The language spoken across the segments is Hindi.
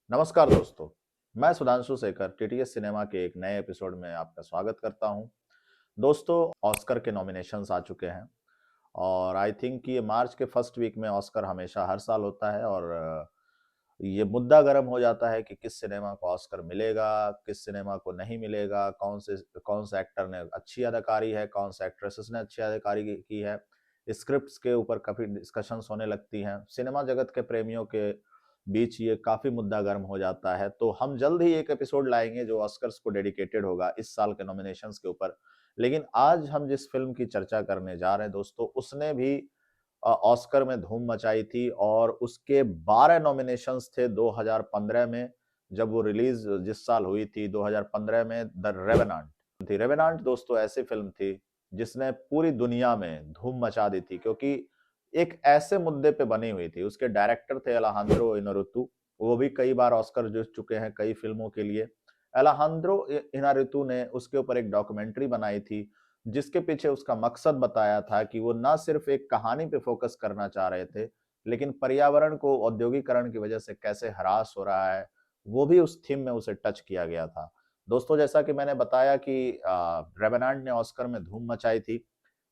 नमस्कार दोस्तों, मैं सुधांशु शेखर टीटीएस सिनेमा के एक नए एपिसोड में आपका स्वागत करता हूं। दोस्तों, ऑस्कर के नॉमिनेशंस आ चुके हैं और आई थिंक कि ये मार्च के फर्स्ट वीक में ऑस्कर हमेशा हर साल होता है और ये मुद्दा गर्म हो जाता है कि किस सिनेमा को ऑस्कर मिलेगा, किस सिनेमा को नहीं मिलेगा, कौन से एक्टर ने अच्छी अदाकारी है, कौन से एक्ट्रेसेस ने अच्छी अदाकारी की है। स्क्रिप्ट्स के ऊपर काफ़ी डिस्कशंस होने लगती हैं। सिनेमा जगत के प्रेमियों के बीच ये काफ़ी मुद्दा गर्म हो जाता है। तो हम जल्द ही एक एपिसोड लाएँगे जो ऑस्कर्स को डेडिकेटेड होगा इस साल के नॉमिनेशंस के ऊपर। लेकिन आज हम जिस फ़िल्म की चर्चा करने जा रहे हैं दोस्तों, उसने भी ऑस्कर में धूम मचाई थी और उसके 12 नॉमिनेशंस थे 2015 में, जब वो रिलीज जिस साल हुई थी 2015 में, द रेवेनांट थी। रेवेनांट दोस्तों ऐसी फिल्म थी जिसने पूरी दुनिया में धूम मचा दी थी, क्योंकि एक ऐसे मुद्दे पे बनी हुई थी। उसके डायरेक्टर थे अलेहांद्रो इनारुतु, वो भी कई बार ऑस्कर जीत चुके हैं कई फिल्मों के लिए। अलेहांद्रो इनारुतु ने उसके ऊपर एक डॉक्यूमेंट्री बनाई थी जिसके पीछे उसका मकसद बताया था कि वो ना सिर्फ एक कहानी पे फोकस करना चाह रहे थे, लेकिन पर्यावरण को औद्योगिकरण की वजह से कैसे ह्रास हो रहा है, वो भी उस थीम में उसे टच किया गया था। दोस्तों, जैसा कि मैंने बताया कि रेवेनांट ने ऑस्कर में धूम मचाई थी।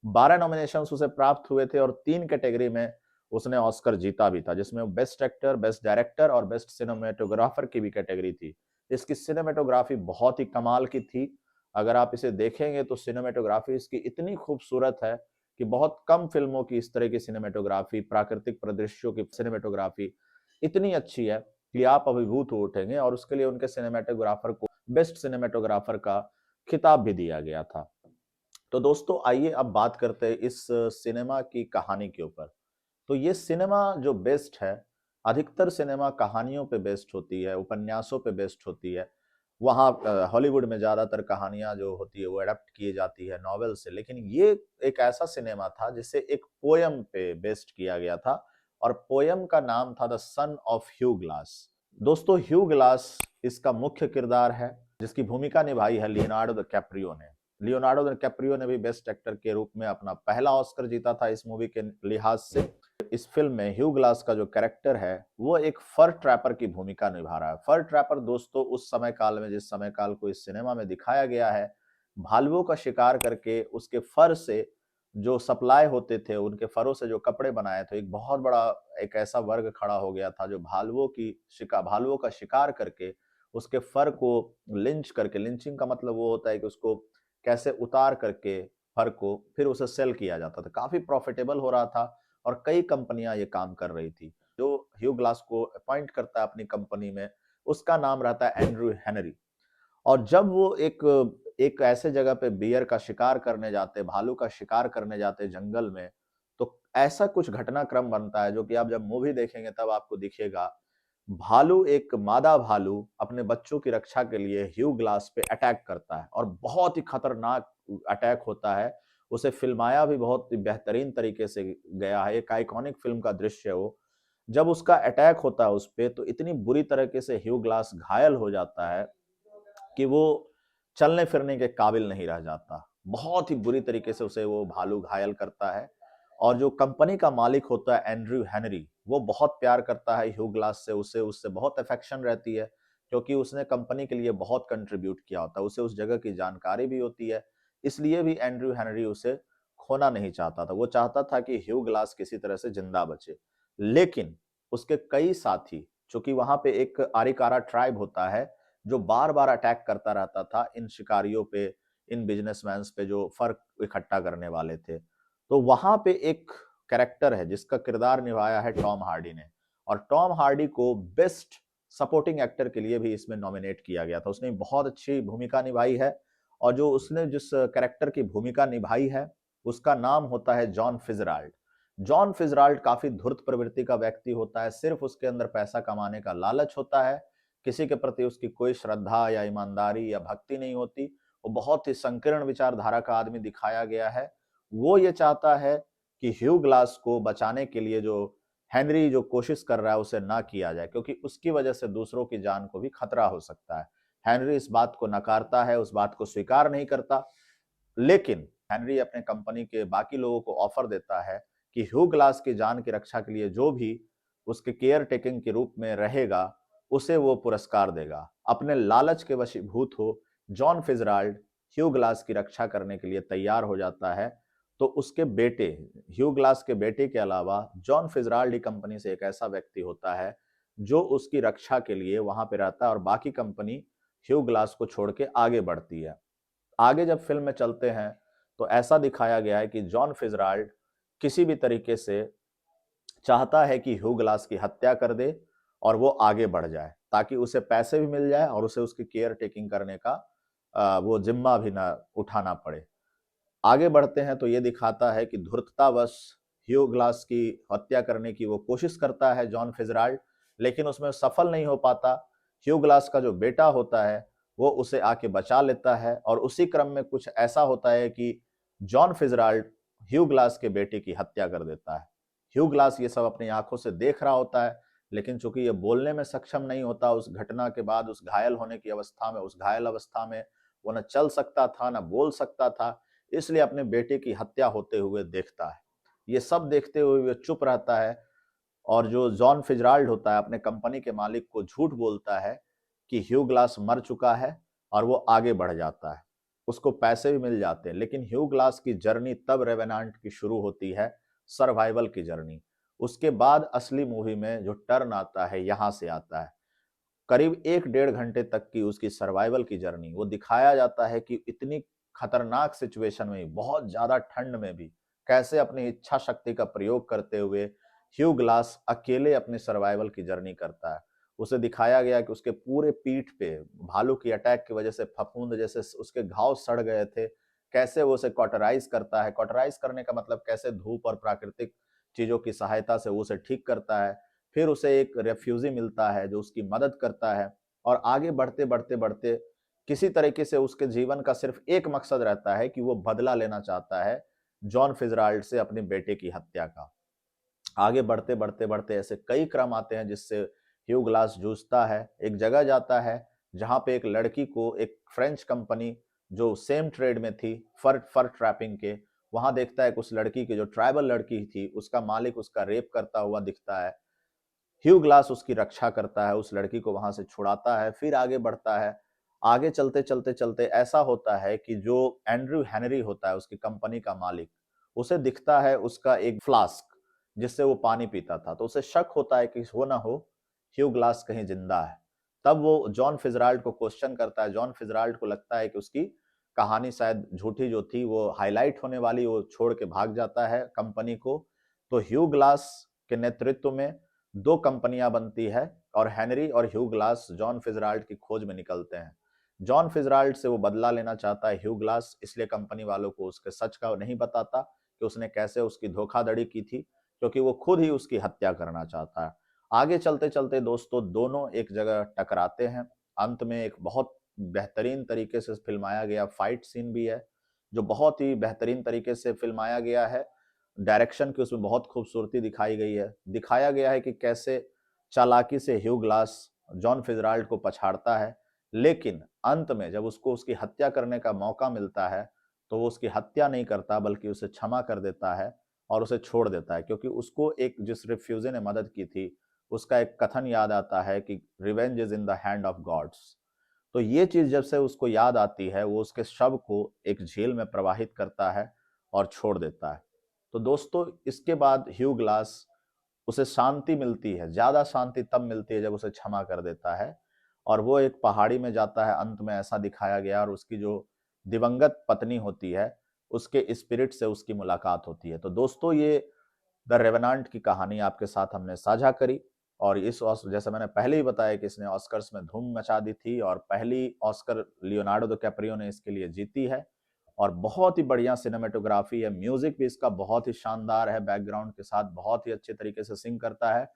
12 नॉमिनेशंस उसे प्राप्त हुए थे और 3 कैटेगरी में उसने ऑस्कर जीता भी था, जिसमें बेस्ट एक्टर, बेस्ट डायरेक्टर और बेस्ट सिनेमेटोग्राफर की भी कैटेगरी थी। इसकी सिनेमेटोग्राफी बहुत ही कमाल की थी। अगर आप इसे देखेंगे तो सिनेमेटोग्राफी इसकी इतनी खूबसूरत है कि बहुत कम फिल्मों की इस तरह की सिनेमेटोग्राफी, प्राकृतिक परिदृश्यों की सिनेमेटोग्राफी इतनी अच्छी है कि आप अभिभूत हो उठेंगे और उसके लिए उनके सिनेमेटोग्राफर को बेस्ट सिनेमेटोग्राफर का खिताब भी दिया गया था। तो दोस्तों, आइए अब बात करते हैं इस सिनेमा की कहानी के ऊपर। तो ये सिनेमा जो बेस्ड है, अधिकतर सिनेमा कहानियों पे बेस्ड होती है, उपन्यासों पे बेस्ड होती है। वहाँ हॉलीवुड में ज़्यादातर कहानियाँ जो होती है वो एडप्ट की जाती है नॉवेल से, लेकिन ये एक ऐसा सिनेमा था जिसे एक पोयम पे बेस्ड किया गया था और पोयम का नाम था the son of Hugh Glass. दोस्तों, ह्यू ग्लास इसका मुख्य किरदार है, जिसकी भूमिका निभाई है लियोनार्डो द कैप्रियो ने। लियोनार्डो द कैप्रियो ने भी बेस्ट एक्टर के रूप में अपना पहला ऑस्कर जीता था इस मूवी के लिहाज से। इस फिल्म में ह्यू ग्लास का जो कैरेक्टर है वो एक फर ट्रैपर की भूमिका निभा रहा है। फर ट्रैपर दोस्तों उस समय काल में, जिस समय काल को इस सिनेमा में दिखाया गया है, भालुओं का शिकार करके उसके फर से जो सप्लाई होते थे, उनके फरों से जो कपड़े बनाए थे, एक बहुत बड़ा एक ऐसा वर्ग खड़ा हो गया था जो भालुओं का शिकार करके उसके फर को लिंच करके, लिंचिंग का मतलब वो होता है कि उसको कैसे उतार करके फर को फिर उसे सेल किया जाता था। काफी प्रॉफिटेबल हो रहा था और कई कंपनियां ये काम कर रही थी। जो ह्यू ग्लास को अपॉइंट करता है अपनी कंपनी में, उसका नाम रहता है एंड्रयू हेनरी। और जब वो एक एक ऐसे जगह पे बियर का शिकार करने जाते, भालू का शिकार करने जाते जंगल में, तो ऐसा कुछ घटनाक्रम बनता है जो कि आप जब मूवी देखेंगे तब आपको दिखेगा। भालू, एक मादा भालू अपने बच्चों की रक्षा के लिए ह्यू ग्लास पे अटैक करता है और बहुत ही खतरनाक अटैक होता है। उसे फिल्माया भी बहुत ही बेहतरीन तरीके से गया है, एक आइकॉनिक फिल्म का दृश्य है वो। जब उसका अटैक होता है उस पे, तो इतनी बुरी तरीके से ह्यू ग्लास घायल हो जाता है कि वो चलने फिरने के काबिल नहीं रह जाता। बहुत ही बुरी तरीके से उसे वो भालू घायल करता है और जो कंपनी का मालिक होता है एंड्रयू हेनरी, वो बहुत प्यार करता है ह्यू ग्लास से, उसे उससे बहुत अफेक्शन रहती है, क्योंकि उसने कंपनी के लिए बहुत कंट्रीब्यूट किया होता है, उसे उस जगह की जानकारी भी होती है। इसलिए भी एंड्रयू हेनरी उसे खोना नहीं चाहता था। वो चाहता था कि ह्यू ग्लास किसी तरह से जिंदा बचे। लेकिन उसके कई साथी, चूंकि वहां पे एक आरिकारा ट्राइब होता है जो बार-बार अटैक करता रहता था इन शिकारियों पे, इन बिजनेसमैन्स पे जो फर इकट्ठा करने वाले थे। तो वहां पे एक कैरेक्टर है जिसका किरदार निभाया है टॉम हार्डी ने, और टॉम हार्डी को बेस्ट सपोर्टिंग एक्टर के लिए भी इसमें नॉमिनेट किया गया था। उसने बहुत अच्छी भूमिका निभाई है और जो उसने जिस कैरेक्टर की भूमिका निभाई है उसका नाम होता है जॉन फिजराल्ड। जॉन फिजराल्ड काफी धूर्त प्रवृत्ति का व्यक्ति होता है, सिर्फ उसके अंदर पैसा कमाने का लालच होता है, किसी के प्रति उसकी कोई श्रद्धा या ईमानदारी या भक्ति नहीं होती। वो बहुत ही संकीर्ण विचारधारा का आदमी दिखाया गया है। वो ये चाहता है कि ह्यू ग्लास को बचाने के लिए जो हेनरी जो कोशिश कर रहा है उसे ना किया जाए, क्योंकि उसकी वजह से दूसरों की जान को भी खतरा हो सकता है। हेनरी इस बात को नकारता है, उस बात को स्वीकार नहीं करता। लेकिन हेनरी अपने कंपनी के बाकी लोगों को ऑफर देता है कि ह्यू ग्लास की जान की रक्षा के लिए जो भी उसके केयर टेकिंग के रूप में रहेगा, उसे वो पुरस्कार देगा। अपने लालच के वशीभूत हो जॉन फिजराल्ड ह्यू ग्लास की रक्षा करने के लिए तैयार हो जाता है। तो उसके बेटे, ह्यू ग्लास के बेटे के अलावा जॉन फिजराल्ड कंपनी से एक ऐसा व्यक्ति होता है जो उसकी रक्षा के लिए वहां पे रहता है और बाकी कंपनी ह्यू ग्लास को छोड़ के आगे बढ़ती है। आगे जब फिल्म में चलते हैं तो ऐसा दिखाया गया है कि जॉन फिजराल्ड किसी भी तरीके से चाहता है कि ह्यू ग्लास की हत्या कर दे और वो आगे बढ़ जाए ताकि उसे पैसे भी मिल जाए और उसे उसकी केयर टेकिंग करने का वो जिम्मा भी ना उठाना पड़े। आगे बढ़ते हैं तो ये दिखाता है कि धूर्ततावश ह्यू ग्लास की हत्या करने की वो कोशिश करता है जॉन फिजराल्ड, लेकिन उसमें सफल नहीं हो पाता। ह्यू ग्लास का जो बेटा होता है वो उसे आके बचा लेता है और उसी क्रम में कुछ ऐसा होता है कि जॉन फिजराल्ड ह्यू ग्लास के बेटे की हत्या कर देता है। ह्यू ग्लास ये सब अपनी आंखों से देख रहा होता है, लेकिन चूंकि ये बोलने में सक्षम नहीं होता उस घटना के बाद, उस घायल होने की अवस्था में, उस घायल अवस्था में वो न चल सकता था न बोल सकता था, इसलिए अपने बेटे की हत्या होते हुए देखता है। ये सब देखते हुए वो चुप रहता है और जो जॉन फिजराल्ड होता है अपने कंपनी के मालिक को झूठ बोलता है कि ह्यू ग्लास मर चुका है और वो आगे बढ़ जाता है। उसको पैसे भी मिल जाते हैं, लेकिन ह्यू ग्लास की जर्नी तब रेवेनांट की शुरू होती है, सर्वाइवल की जर्नी। उसके बाद असली मूवी में जो टर्न आता है यहां से आता है। करीब 1-1.5 घंटे तक की उसकी सर्वाइवल की जर्नी वो दिखाया जाता है कि इतनी खतरनाक सिचुएशन में, बहुत ज्यादा ठंड में भी कैसे अपनी इच्छा शक्ति का प्रयोग करते हुए ह्यू ग्लास अकेले अपनी सर्वाइवल की जर्नी करता है। उसे दिखाया गया कि उसके पूरे पीठ पे भालू की अटैक की वजह से फफूंद जैसे उसके घाव सड़ गए थे, कैसे वो उसे कॉटराइज करता है। कॉटराइज करने का मतलब कैसे धूप और प्राकृतिक चीजों की सहायता से वो उसे ठीक करता है। फिर उसे एक रेफ्यूजी मिलता है जो उसकी मदद करता है और आगे बढ़ते बढ़ते बढ़ते किसी तरीके से उसके जीवन का सिर्फ एक मकसद रहता है कि वो बदला लेना चाहता है जॉन फिजराल्ड से अपने बेटे की हत्या का। आगे बढ़ते बढ़ते बढ़ते ऐसे कई क्रम आते हैं जिससे ह्यू ग्लास जूझता है। एक जगह जाता है जहां पे एक लड़की को एक फ्रेंच कंपनी जो सेम ट्रेड में थी, फर फर ट्रैपिंग के, वहां देखता है कि उस लड़की की जो ट्राइबल लड़की थी उसका मालिक उसका रेप करता हुआ दिखता है। ह्यू ग्लास उसकी रक्षा करता है, उस लड़की को वहां से छुड़ाता है, फिर आगे बढ़ता है। आगे चलते चलते चलते ऐसा होता है कि जो एंड्रयू हेनरी होता है उसकी कंपनी का मालिक, उसे दिखता है उसका एक फ्लास्क जिससे वो पानी पीता था, तो उसे शक होता है कि हो ना हो ह्यू ग्लास कहीं जिंदा है। तब वो जॉन फिजराल्ड को क्वेश्चन करता है। जॉन फिजराल्ड को लगता है कि उसकी कहानी शायद झूठी जो थी वो हाईलाइट होने वाली, वो छोड़ के भाग जाता है कंपनी को। तो ह्यू ग्लास के नेतृत्व में 2 कंपनियां बनती है और हेनरी और ह्यू ग्लास जॉन फिजराल्ड की खोज में निकलते हैं। जॉन फिजराल्ड से वो बदला लेना चाहता है ह्यू ग्लास, इसलिए कंपनी वालों को उसके सच का नहीं बताता कि उसने कैसे उसकी धोखाधड़ी की थी, क्योंकि वो खुद ही उसकी हत्या करना चाहता है। आगे चलते चलते दोस्तों दोनों एक जगह टकराते हैं। अंत में एक बहुत बेहतरीन तरीके से फिल्माया गया फाइट सीन भी है जो बहुत ही बेहतरीन तरीके से फिल्माया गया है। डायरेक्शन की उसमें बहुत खूबसूरती दिखाई गई है। दिखाया गया है कि कैसे चालाकी से ह्यू ग्लास जॉन फिजराल्ड को पछाड़ता है, लेकिन अंत में जब उसको उसकी हत्या करने का मौका मिलता है तो वो उसकी हत्या नहीं करता बल्कि उसे क्षमा कर देता है और उसे छोड़ देता है, क्योंकि उसको एक जिस रिफ्यूजी ने मदद की थी उसका एक कथन याद आता है कि revenge is in the hand of gods. तो ये चीज जब से उसको याद आती है वो उसके शव को एक झील में प्रवाहित करता है और छोड़ देता है। तो दोस्तों इसके बाद ह्यू ग्लास, उसे शांति मिलती है, ज्यादा शांति तब मिलती है जब उसे क्षमा कर देता है और वो एक पहाड़ी में जाता है। अंत में ऐसा दिखाया गया और उसकी जो दिवंगत पत्नी होती है उसके स्पिरिट से उसकी मुलाकात होती है। तो दोस्तों ये द रेवेनांट की कहानी आपके साथ हमने साझा करी और जैसे मैंने पहले ही बताया कि इसने ऑस्कर्स में धूम मचा दी थी और पहली ऑस्कर लियोनार्डो डिकैप्रियो ने इसके लिए जीती है और बहुत ही बढ़िया सिनेमेटोग्राफी है। म्यूजिक भी इसका बहुत ही शानदार है, बैकग्राउंड के साथ बहुत ही अच्छे तरीके से सिंग करता है।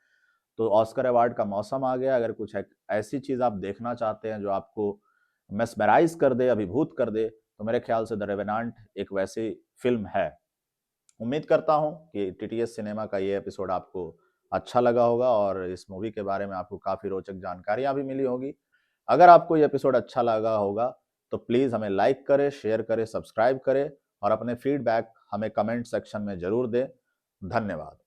तो ऑस्कर अवार्ड का मौसम आ गया। अगर कुछ ऐसी चीज आप देखना चाहते हैं जो आपको मेस्मराइज कर दे, अभिभूत कर दे, तो मेरे ख्याल से द रेवेनांट एक वैसी फिल्म है। उम्मीद करता हूं कि टीटीएस सिनेमा का ये एपिसोड आपको अच्छा लगा होगा और इस मूवी के बारे में आपको काफी रोचक जानकारियां भी मिली होगी। अगर आपको ये एपिसोड अच्छा लगा होगा तो प्लीज हमें लाइक करें, शेयर करें, सब्सक्राइब करें और अपने फीडबैक हमें कमेंट सेक्शन में जरूर दें। धन्यवाद।